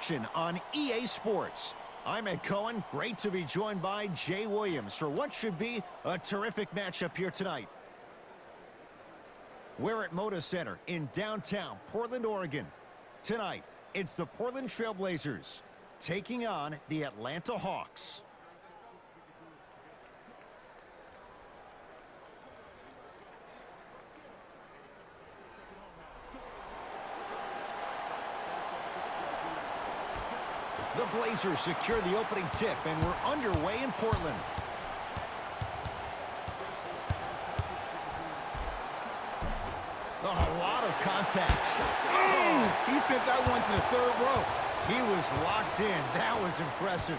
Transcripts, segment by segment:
action on EA Sports. I'm Ed Cohen. Great to be joined by Jay Williams for what should be a terrific matchup here tonight. We're at Moda Center in downtown Portland, Oregon. Tonight, it's the Portland Trailblazers taking on the Atlanta Hawks. The Blazers secure the opening tip, and we're underway in Portland. Oh, a lot of contact. Oh, he sent that one to the third row. He was locked in. That was impressive.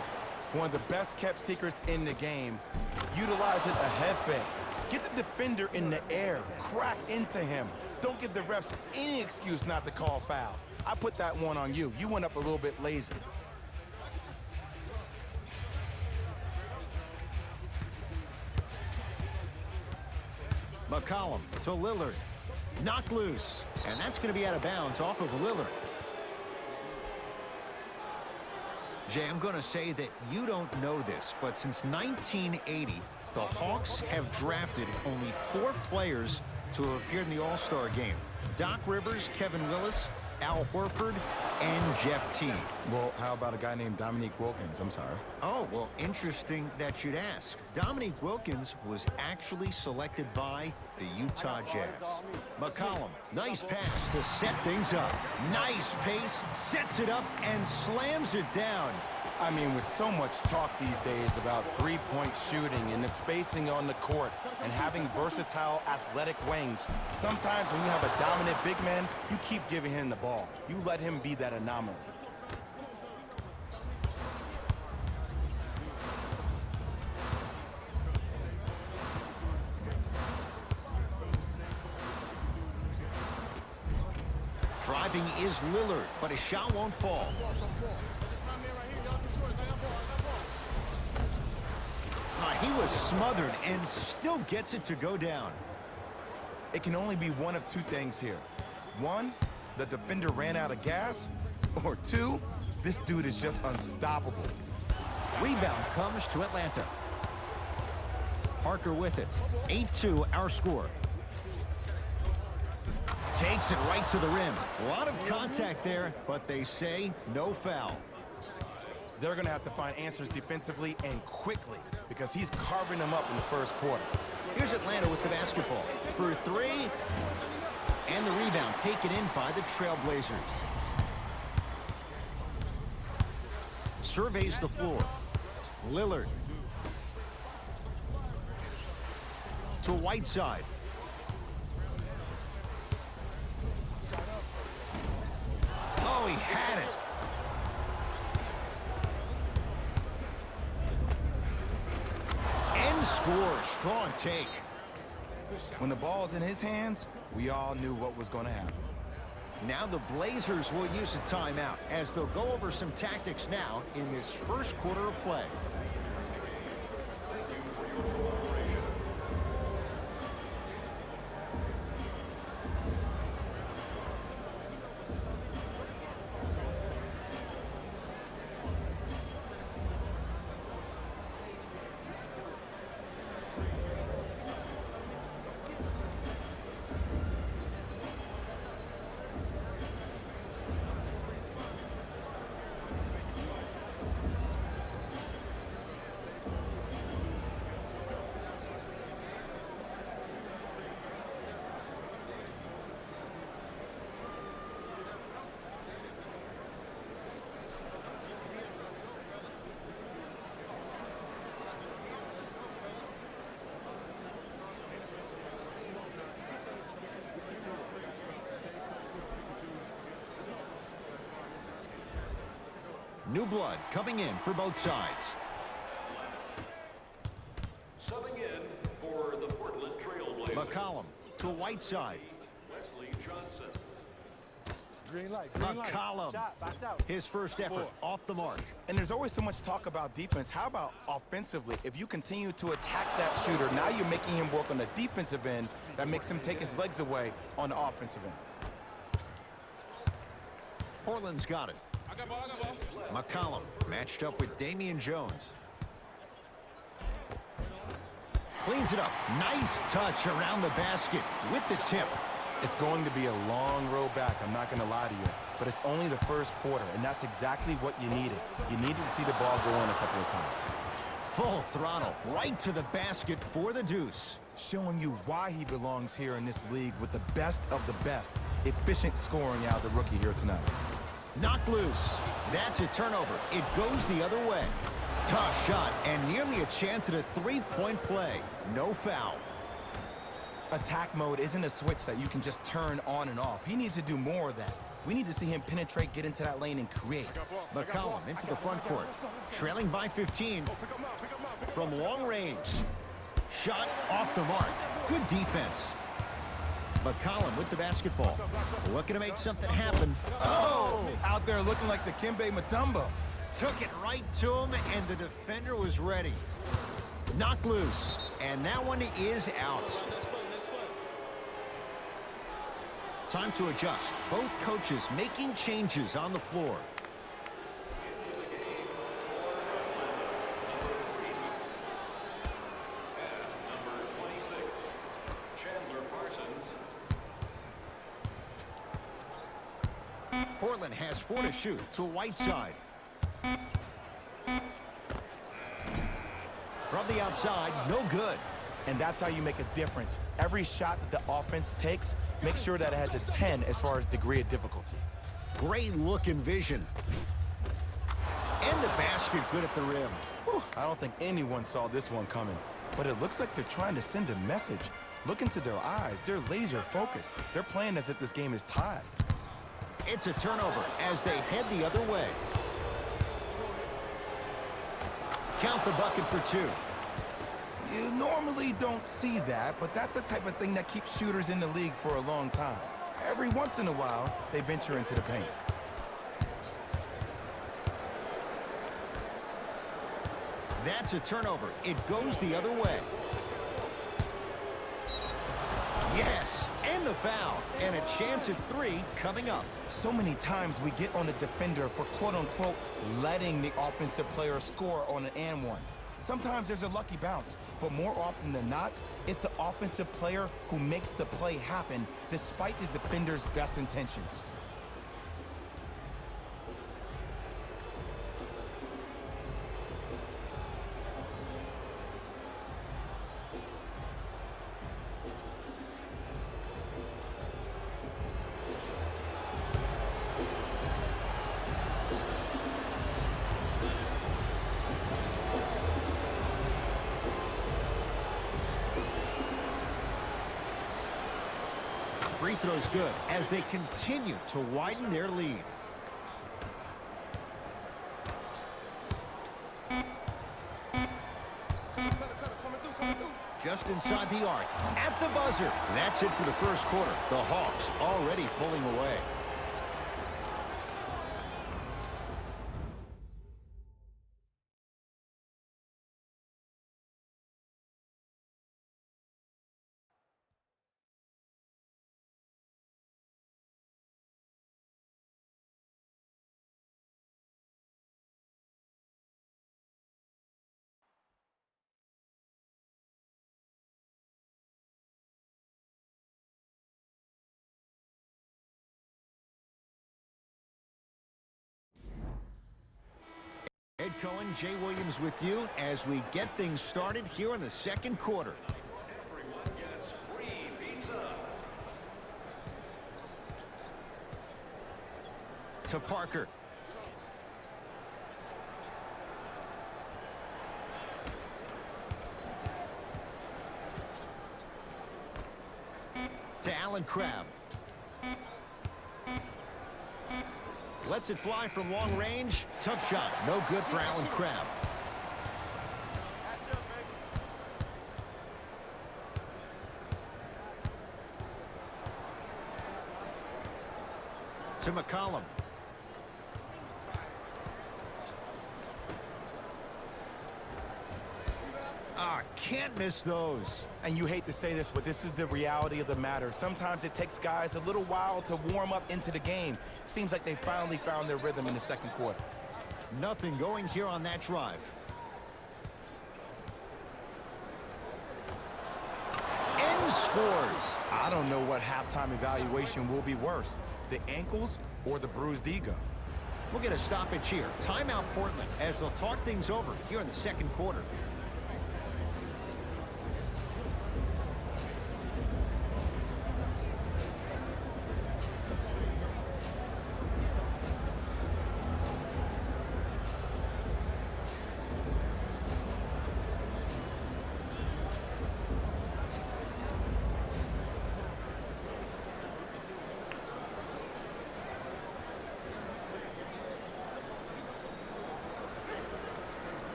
One of the best kept secrets in the game. Utilizing a head fake. Get the defender in the air. Crack into him. Don't give the refs any excuse not to call foul. I put that one on you. You went up a little bit lazy. McCollum to Lillard. Knocked loose. And that's going to be out of bounds off of Lillard. Jay, I'm going to say that you don't know this, but since 1980, the Hawks have drafted only 4 players to have appeared in the All-Star game. Doc Rivers, Kevin Willis, Al Horford, and Jeff Teague. Well, how about a guy named Dominique Wilkins? I'm sorry. Oh, well, interesting that you'd ask. Dominique Wilkins was actually selected by the Utah Jazz. McCollum, nice pass to set things up. Nice pace, sets it up, and slams it down. I mean, with so much talk these days about three-point shooting and the spacing on the court and having versatile athletic wings, sometimes when you have a dominant big man, you keep giving him the ball. You let him be that anomaly. Driving is Lillard, but his shot won't fall. He was smothered and still gets it to go down. It can only be one of 2 things here. 1, the defender ran out of gas, or 2, this dude is just unstoppable. Rebound comes to Atlanta. Parker with it. 8-2 our score. Takes it right to the rim. A lot of contact there, but they say no foul. They're going to have to find answers defensively and quickly because he's carving them up in the first quarter. Here's Atlanta with the basketball. For 3, and the rebound taken in by the Trailblazers. Surveys the floor. Lillard. To Whiteside. Oh, he had it. End score, strong take. When the ball's in his hands, we all knew what was going to happen. Now the Blazers will use a timeout as they'll go over some tactics now in this first quarter of play. New blood coming in for both sides. Subbing in for the Portland Trailblazers. McCollum to Whiteside. Wesley Johnson. Green light. McCollum. Shot, box out. His first effort off the mark. And there's always so much talk about defense. How about offensively? If you continue to attack that shooter, now you're making him work on the defensive end. That makes him take his legs away on the offensive end. Portland's got it. McCollum matched up with Damian Jones. Cleans it up. Nice touch around the basket with the tip. It's going to be a long road back, I'm not going to lie to you. But it's only the first quarter, and that's exactly what you needed. You needed to see the ball go in a couple of times. Full throttle, right to the basket for the deuce. Showing you why he belongs here in this league with the best of the best. Efficient scoring out of the rookie here tonight. Knocked loose. That's a turnover. It goes the other way. Tough shot and nearly a chance at a three-point play. No foul. Attack mode isn't a switch that you can just turn on and off. He needs to do more of that. We need to see him penetrate, get into that lane, and create. McCollum into the front court. Trailing by 15. From long range. Shot off the mark. Good defense. McCollum with the basketball. Looking to make something happen. Oh! Out there looking like the Kimbe Mutombo. Took it right to him, and the defender was ready. Knocked loose. And that one is out. Time to adjust. Both coaches making changes on the floor. Portland has 4 to shoot to Whiteside. From the outside, no good. And that's how you make a difference. Every shot that the offense takes, make sure that it has a 10 as far as degree of difficulty. Great look and vision. And the basket good at the rim. Whew, I don't think anyone saw this one coming. But it looks like they're trying to send a message. Look into their eyes. They're laser focused. They're playing as if this game is tied. It's a turnover as they head the other way. Count the bucket for 2. You normally don't see that, but that's the type of thing that keeps shooters in the league for a long time. Every once in a while, they venture into the paint. That's a turnover. It goes the other way. Yes, and the foul. And a chance at 3 coming up. So many times we get on the defender for quote-unquote letting the offensive player score on an and one. Sometimes there's a lucky bounce, but more often than not, it's the offensive player who makes the play happen despite the defender's best intentions. Free throw's good as they continue to widen their lead. Just inside the arc, at the buzzer. That's it for the first quarter. The Hawks already pulling away. Ed Cohen, Jay Williams with you as we get things started here in the second quarter. Everyone gets free pizza. To Parker. To Allen Crabbe. Lets it fly from long range. Tough shot. No good for Allen Crabbe. To McCollum. Can't miss those. And you hate to say this, but this is the reality of the matter. Sometimes it takes guys a little while to warm up into the game. Seems like they finally found their rhythm in the second quarter. Nothing going here on that drive. And scores. I don't know what halftime evaluation will be worse, the ankles or the bruised ego. We'll get a stoppage here. Timeout Portland as they'll talk things over here in the second quarter.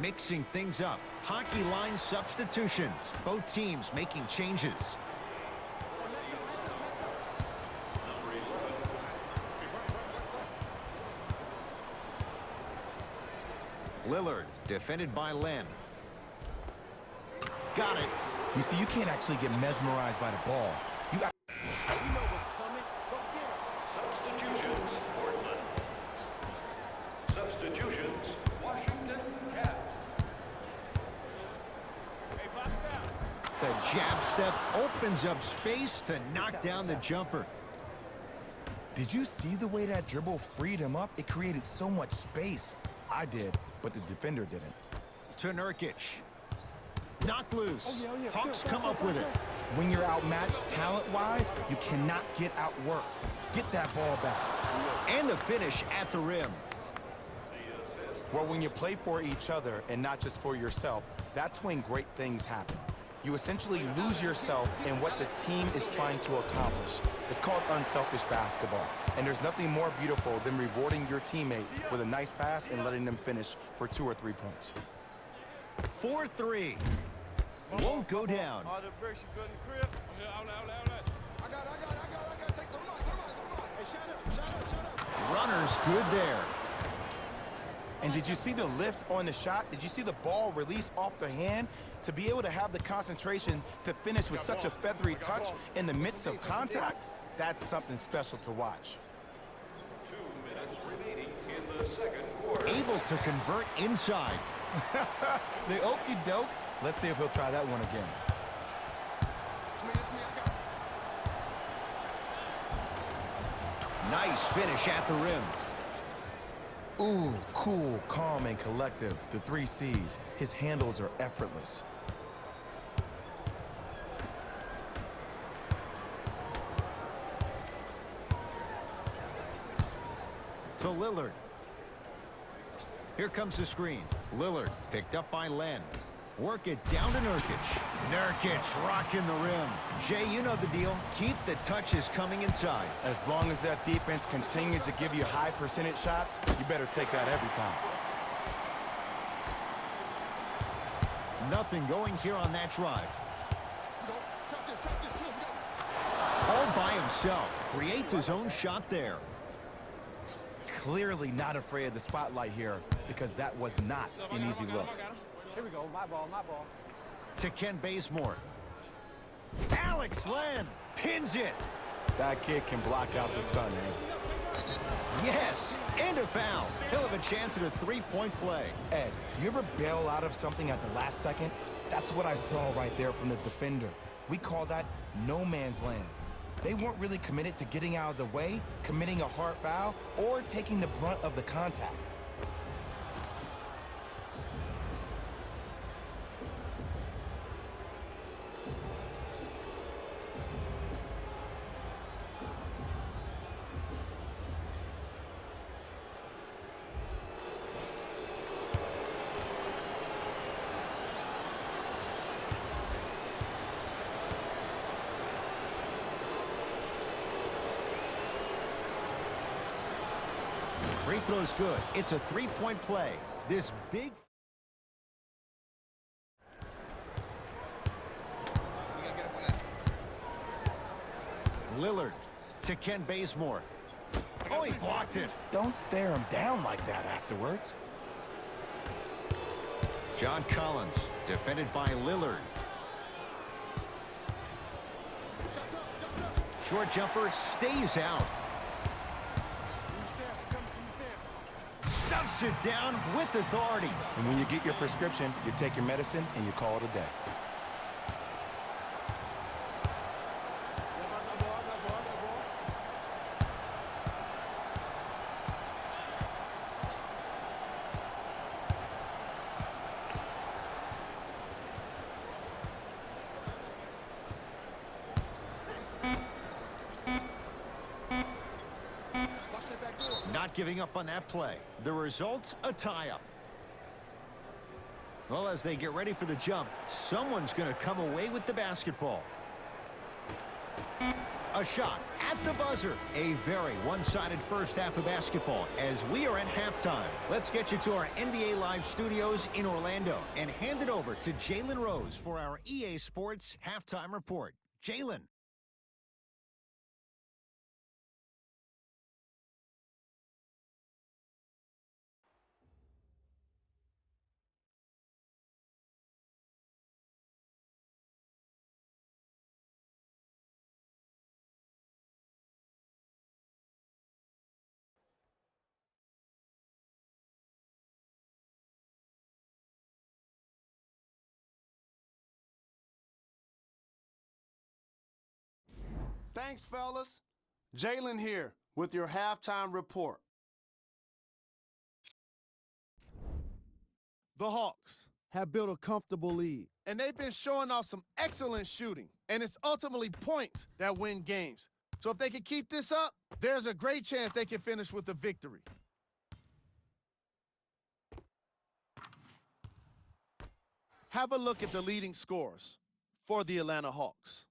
Mixing things up. Hockey line substitutions. Both teams making changes. Lillard, defended by Len. Got it. You see, you can't actually get mesmerized by the ball. You got Substitutions, Portland. Substitutions, Washington Caps. The jab step opens up space to knock down the jumper. Did you see the way that dribble freed him up? It created so much space. I did, but the defender didn't. To Nurkic. Knocked loose. Hawks come up with it. When you're outmatched talent-wise, you cannot get outworked. Get that ball back. And the finish at the rim. Well, when you play for each other and not just for yourself, that's when great things happen. You essentially lose yourself in what the team is trying to accomplish. It's called unselfish basketball. And there's nothing more beautiful than rewarding your teammate with a nice pass and letting them finish for 2 or 3 points. 4-3. Won't go down. All the bricks, you good in the crib? I got it. Take the line. Hey, shut up. Runners good there. And did you see the lift on the shot? Did you see the ball release off the hand? To be able to have the concentration to finish with such a feathery touch in the midst of contact, that's something special to watch. 2 minutes remaining in the second quarter. Able to convert inside. The okie doke. Let's see if he'll try that one again. Nice finish at the rim. Ooh, cool, calm, and collective. The 3 C's. His handles are effortless. To Lillard. Here comes the screen. Lillard picked up by Len. Work it down to Nurkic. Nurkic rocking the rim. Jay, you know the deal. Keep the touches coming inside. As long as that defense continues to give you high percentage shots, you better take that every time. Nothing going here on that drive. All by himself. Creates his own shot there. Clearly not afraid of the spotlight here because that was not an easy look. Here we go. My ball. To Ken Bazemore. Alex Len pins it. That kid can block out the sun, Ed. Yes, and a foul. He'll have a chance at a 3-point play. Ed, you ever bail out of something at the last second? That's what I saw right there from the defender. We call that no man's land. They weren't really committed to getting out of the way, committing a hard foul, or taking the brunt of the contact. Free throw's good. It's a three-point play. This big... Lillard to Ken Bazemore. Oh, he blocked it. Don't stare him down like that afterwards. John Collins, defended by Lillard. Short jumper stays out. Stuffs it down with authority. And when you get your prescription, you take your medicine and you call it a day. Not giving up on that play. The result, a tie-up. Well, as they get ready for the jump, someone's going to come away with the basketball. A shot at the buzzer. A very one-sided first half of basketball as we are at halftime. Let's get you to our NBA Live studios in Orlando and hand it over to Jalen Rose for our EA Sports halftime report. Jalen. Thanks, fellas. Jalen here with your halftime report. The Hawks have built a comfortable lead, and they've been showing off some excellent shooting, and it's ultimately points that win games. So if they can keep this up, there's a great chance they can finish with a victory. Have a look at the leading scorers for the Atlanta Hawks.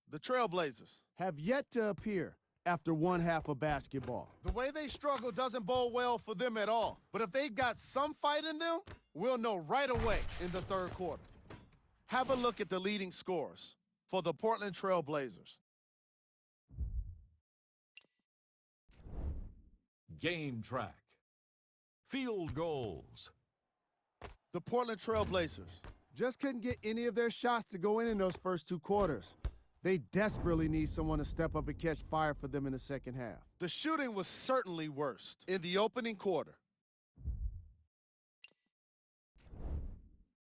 The Trailblazers have yet to appear after one half of basketball. The way they struggle doesn't bode well for them at all. But if they've got some fight in them, we'll know right away in the third quarter. Have a look at the leading scorers for the Portland Trailblazers. Game track. Field goals. The Portland Trailblazers just couldn't get any of their shots to go in those first two quarters. They desperately need someone to step up and catch fire for them in the second half. The shooting was certainly worst in the opening quarter.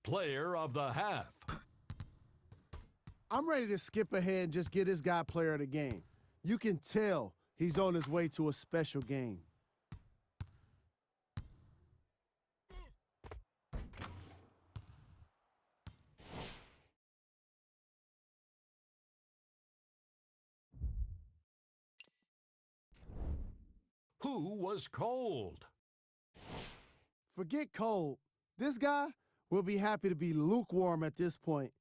Player of the half. I'm ready to skip ahead and just get this guy player of the game. You can tell he's on his way to a special game. Who was cold? Forget cold. This guy will be happy to be lukewarm at this point.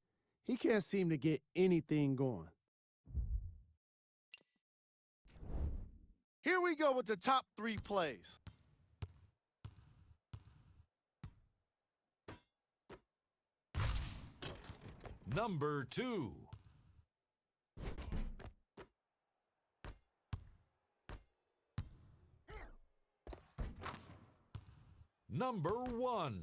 He can't seem to get anything going. Here we go with the top three plays. Number 2. Number 1.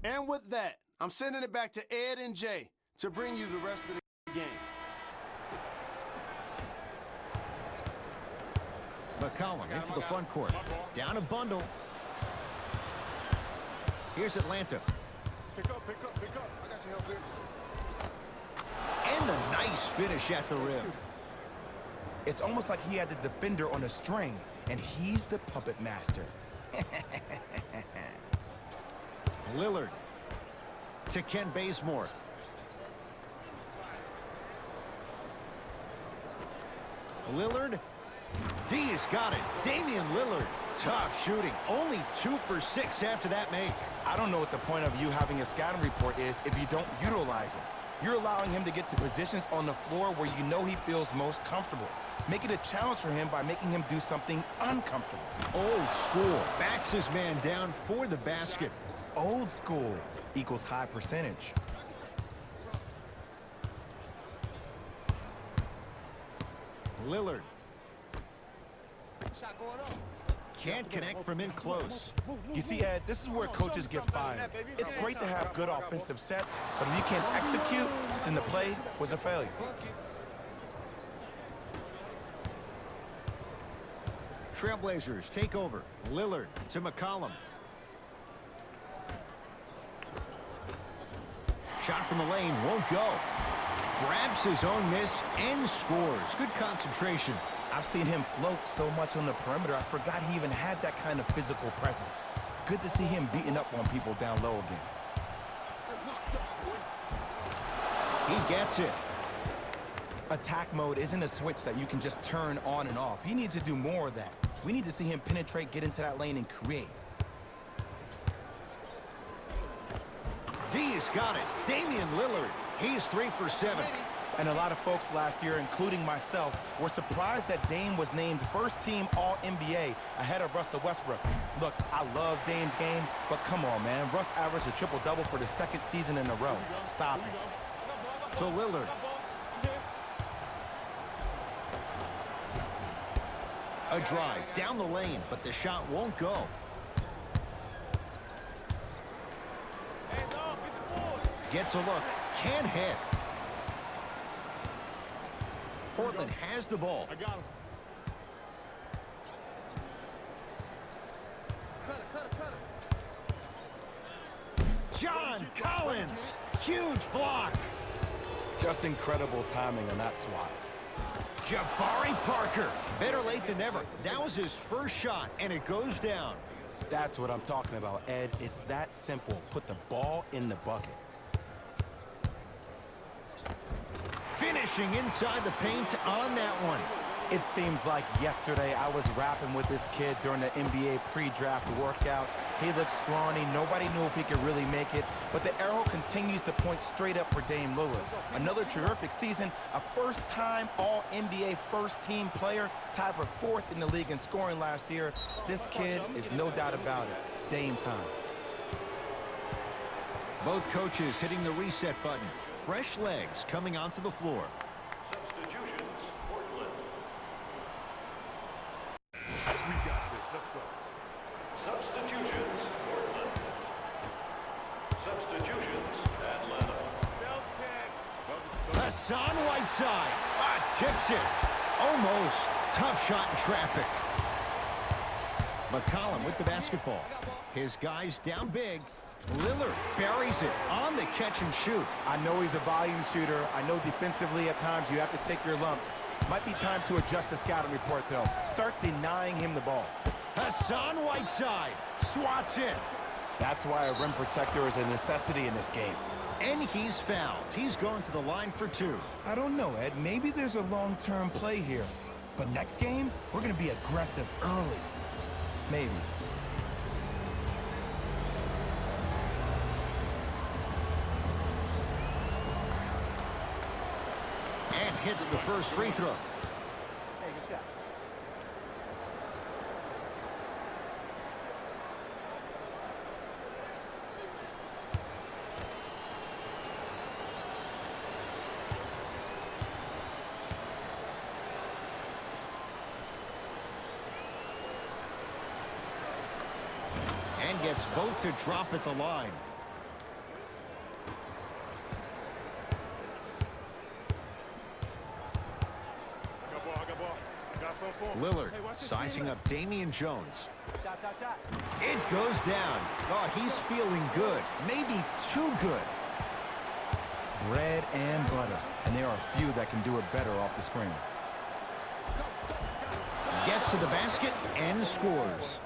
And with that, I'm sending it back to Ed and Jay to bring you the rest of the game. McCollum into the front court. Down a bundle. Here's Atlanta. Pick up, pick up, pick up. I got your help there. And a nice finish at the rim. It's almost like he had the defender on a string, and he's the puppet master. Lillard to Ken Bazemore. Lillard. D's got it. Damian Lillard. Tough shooting. Only 2 for 6 after that make. I don't know what the point of you having a scouting report is if you don't utilize it. You're allowing him to get to positions on the floor where you know he feels most comfortable. Make it a challenge for him by making him do something uncomfortable. Old school. Backs his man down for the basket. Old school equals high percentage. Lillard. Shot going up. Can't connect from in close. You see, Ed, this is where coaches get fired. It's great to have good offensive sets, but if you can't execute, then the play was a failure. Trailblazers take over. Lillard to McCollum. Shot from the lane won't go. Grabs his own miss and scores. Good concentration. I've seen him float so much on the perimeter, I forgot he even had that kind of physical presence. Good to see him beating up on people down low again. He gets it. Attack mode isn't a switch that you can just turn on and off. He needs to do more of that. We need to see him penetrate, get into that lane, and create. D's got it. Damian Lillard. He's 3 for 7. And a lot of folks last year, including myself, were surprised that Dame was named first-team All-NBA ahead of Russell Westbrook. Look, I love Dame's game, but come on, man. Russ averaged a triple-double for the 2nd season in a row. Stop it. To Lillard. A drive down the lane, but the shot won't go. Gets a look. Can't hit. Portland has the ball. I got him. Cut it. John Collins. Huge block. Just incredible timing on that swat. Jabari Parker. Better late than never. That was his first shot, and it goes down. That's what I'm talking about, Ed. It's that simple. Put the ball in the bucket. Finishing inside the paint on that one. It seems like yesterday I was rapping with this kid during the NBA pre-draft workout. He looked scrawny. Nobody knew if he could really make it. But the arrow continues to point straight up for Dame Lillard. Another terrific season. A first-time All-NBA first-team player. Tied for 4th in the league in scoring last year. This kid is no doubt about it. Dame time. Both coaches hitting the reset button. Fresh legs coming onto the floor. Substitutions, Portland. We got this. Let's go. Substitutions, Portland. Substitutions, Atlanta. Hassan Whiteside. Tips it. Almost. Tough shot in traffic. McCollum with the basketball. His guys down big. Lillard buries it on the catch and shoot. I know he's a volume shooter. I know defensively at times you have to take your lumps. Might be time to adjust the scouting report, though. Start denying him the ball. Hassan Whiteside swats in. That's why a rim protector is a necessity in this game. And he's fouled. He's going to the line for 2. I don't know, Ed. Maybe there's a long-term play here. But next game, we're going to be aggressive early. Maybe. And hits the first free throw. Hey, good shot. And gets both to drop at the line. Lillard sizing up Damian Jones. It goes down. Oh, he's feeling good. Maybe too good. Bread and butter. And there are a few that can do it better off the screen. Gets to the basket and scores.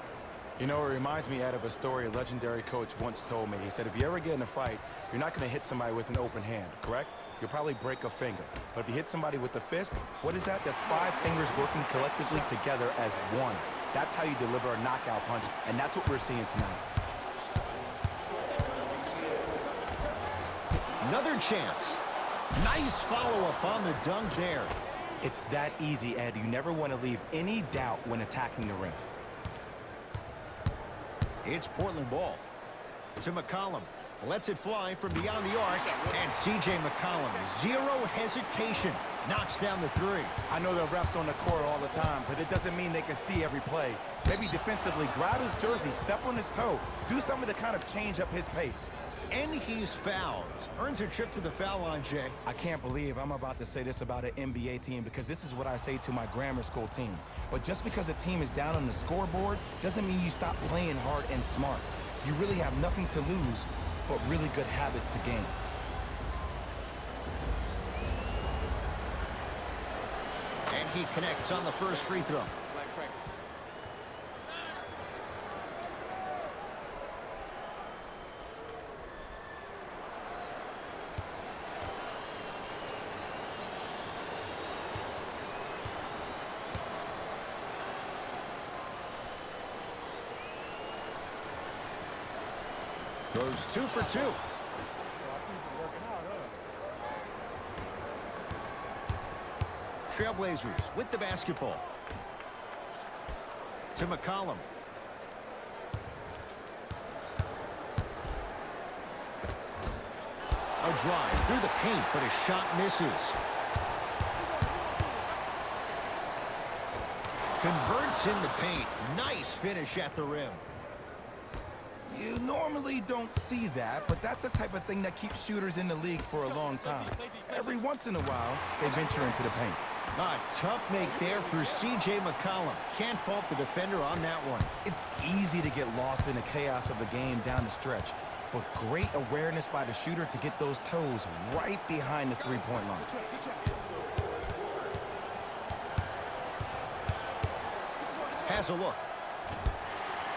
You know, it reminds me, Ed, of a story a legendary coach once told me. He said, if you ever get in a fight, you're not going to hit somebody with an open hand, correct? you'll probably break a finger. But if you hit somebody with the fist, what is that? That's 5 fingers working collectively together as one. That's how you deliver a knockout punch, and that's what we're seeing tonight. Another chance. Nice follow-up on the dunk there. It's that easy, Ed. You never want to leave any doubt when attacking the rim. It's Portland ball. To McCollum. Lets it fly from beyond the arc. And C.J. McCollum, zero hesitation, knocks down the 3. I know the refs on the court all the time, but it doesn't mean they can see every play. Maybe defensively, grab his jersey, step on his toe, do something to kind of change up his pace. And he's fouled. Earns a trip to the foul line, Jay. I can't believe I'm about to say this about an NBA team because this is what I say to my grammar school team. But just because a team is down on the scoreboard doesn't mean you stop playing hard and smart. You really have nothing to lose, but really good habits to gain. And he connects on the first free throw. Goes 2 for 2. Trailblazers with the basketball. To McCollum. A drive through the paint, but his shot misses. Converts in the paint. Nice finish at the rim. You normally don't see that, but that's the type of thing that keeps shooters in the league for a long time. Every once in a while, they venture into the paint. A tough make there for C.J. McCollum. Can't fault the defender on that one. It's easy to get lost in the chaos of the game down the stretch, but great awareness by the shooter to get those toes right behind the three-point line. Has a look.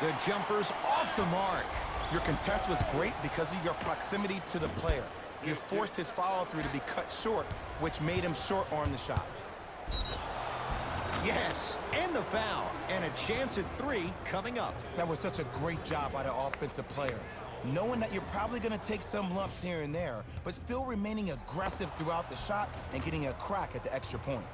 The jumper's off the mark. Your contest was great because of your proximity to the player. You forced his follow-through to be cut short, which made him short-arm the shot. Yes, and the foul. And a chance at 3 coming up. That was such a great job by the offensive player. Knowing that you're probably going to take some lumps here and there, but still remaining aggressive throughout the shot and getting a crack at the extra point.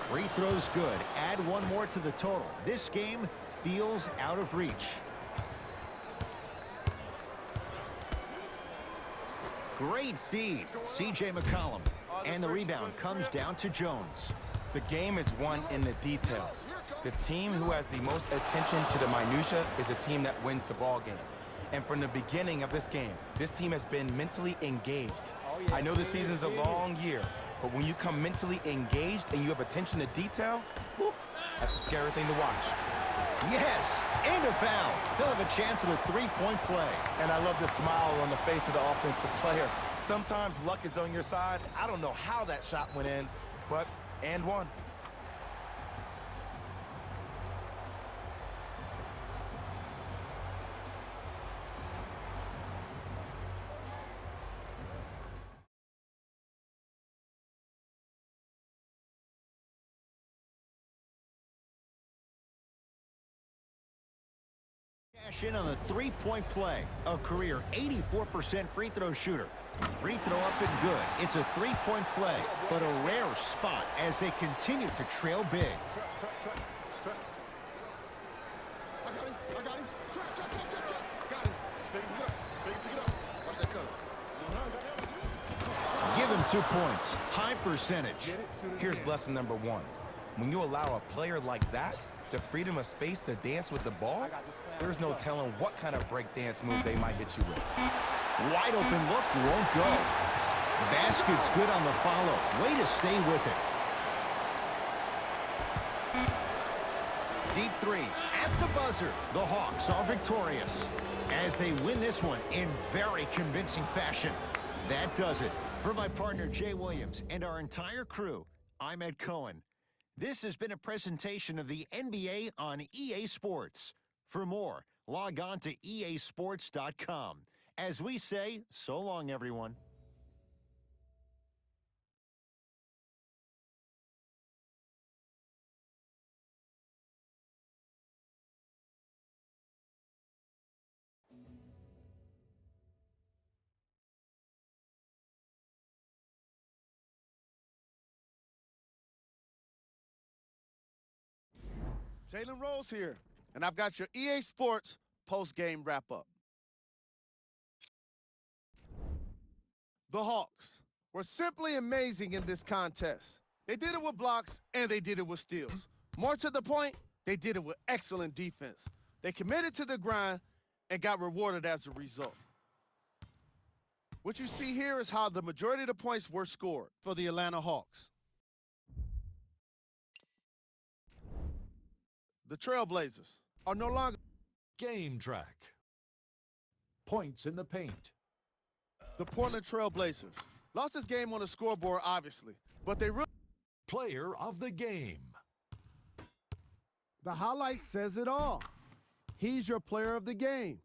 Free throws good. Add 1 more to the total. This game feels out of reach. Great feed. C.J. McCollum. And the rebound comes down to Jones. The game is won in the details. The team who has the most attention to the minutia is a team that wins the ball game. And from the beginning of this game, this team has been mentally engaged. I know the season's a long year, but when you come mentally engaged and you have attention to detail, whew, that's a scary thing to watch. Yes, and a foul. He'll have a chance at a 3-point play. And I love the smile on the face of the offensive player. Sometimes luck is on your side. I don't know how that shot went in, but and one. Cash in on the 3-point play. A career 84% free throw shooter. Free throw up and good. It's a 3-point play, but a rare spot as they continue to trail big. I got him. Trap. Got him. Pick it up. Watch that cutter. Give him 2 points. High percentage. Here's lesson number 1. When you allow a player like that the freedom of space to dance with the ball, there's no telling what kind of breakdance move they might hit you with. Wide open look won't go. Basket's good on the follow. Way to stay with it. Deep three at the buzzer. The Hawks are victorious as they win this one in very convincing fashion. That does it. For my partner, Jay Williams, and our entire crew, I'm Ed Cohen. This has been a presentation of the NBA on EA Sports. For more, log on to easports.com. As we say, so long, everyone. Jalen Rose here, and I've got your EA Sports post-game wrap-up. The Hawks were simply amazing in this contest. They did it with blocks, and they did it with steals. More to the point, they did it with excellent defense. They committed to the grind and got rewarded as a result. What you see here is how the majority of the points were scored for the Atlanta Hawks. The Trailblazers are no longer Game track. Points in the paint. the Portland Trailblazers. Lost this game on the scoreboard, obviously, but they really... Player of the game. The highlight says it all. He's your player of the game.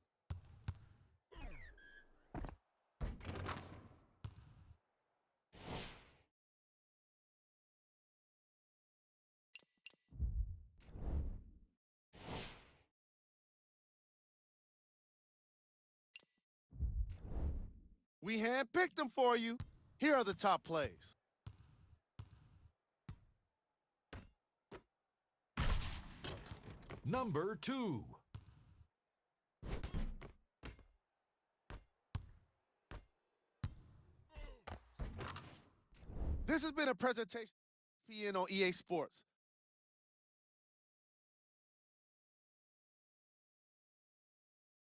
We handpicked them for you. Here are the top plays. Number 2. This has been a presentation on EA Sports.